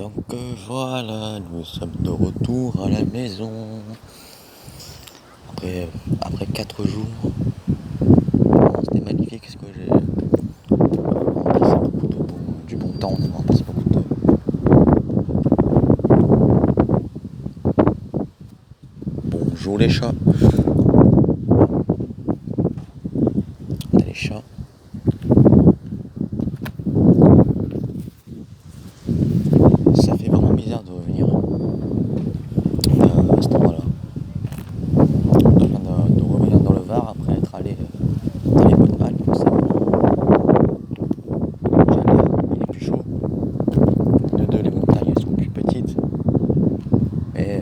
Donc voilà, nous sommes de retour à la maison. Après 4 jours. C'était magnifique parce que j'ai passé beaucoup du bon temps. On a passé beaucoup de... Bonjour les chats. On a les chats. Ça fait vraiment bizarre de revenir à cet endroit-là. Je viens de revenir dans le Var après être allé dans les Hautes-Alpes. Il est plus chaud. De deux, les montagnes elles sont plus petites. Et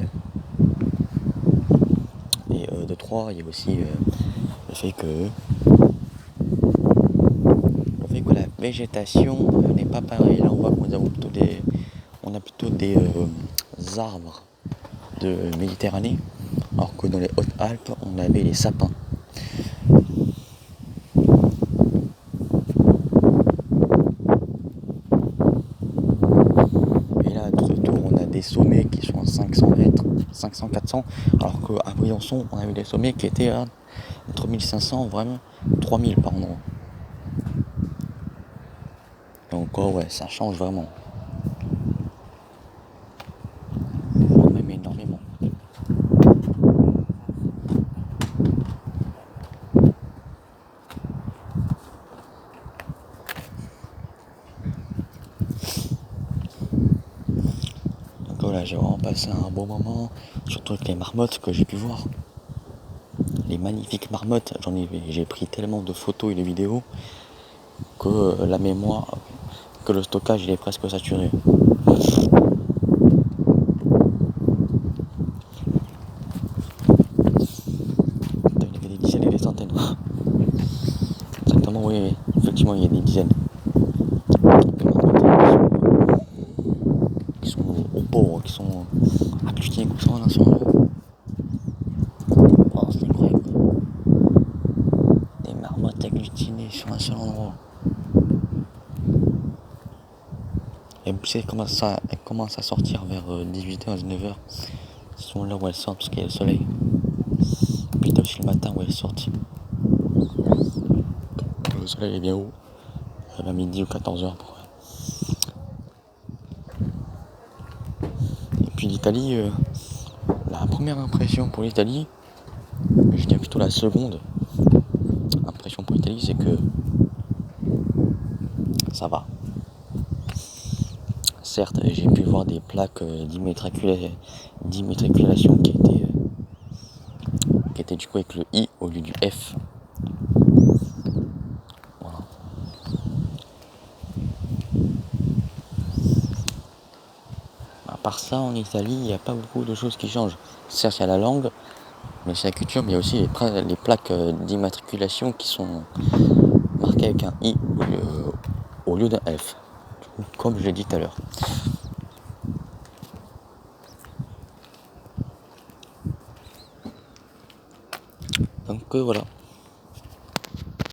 de trois, il y a aussi le fait que la végétation n'est pas pareille. Là, on voit qu'on a plutôt des arbres de Méditerranée, alors que dans les Hautes-Alpes, on avait les sapins. Et là, tout autour, on a des sommets qui sont à 500 mètres, 500-400, alors qu'à Briançon, on avait des sommets qui étaient à entre 1500, vraiment 3000 par an. Donc ouais, ça change vraiment. Même énormément. Donc voilà, j'ai vraiment passé un bon moment, surtout avec les marmottes que j'ai pu voir. Les magnifiques marmottes, j'ai pris tellement de photos et de vidéos que la mémoire, que le stockage il est presque saturé. Il y avait des dizaines et des centaines. Exactement, oui, effectivement il y a des dizaines. De marmottes qui sont au pauvre, qui sont agglutinés comme ça en un seul endroit. Oh, c'est incroyable. Des marmottes agglutinées sur un seul endroit. Et puis elles commencent à sortir vers 18h, 19h. Ce sont là où elles sortent parce qu'il y a le soleil. Puis t'as aussi le matin où elles sortent. Le soleil est bien haut. À midi ou 14h pour eux. Et puis l'Italie, la première impression pour l'Italie, je dirais plutôt la seconde impression pour l'Italie, c'est que ça va. Certes, j'ai pu voir des plaques d'immatriculation qui étaient du coup avec le I au lieu du F. Voilà. À part ça, en Italie, il n'y a pas beaucoup de choses qui changent. Certes, il y a la langue, mais c'est la culture, mais il y a aussi les plaques d'immatriculation qui sont marquées avec un I au lieu d'un F. Comme je l'ai dit tout à l'heure. Donc voilà.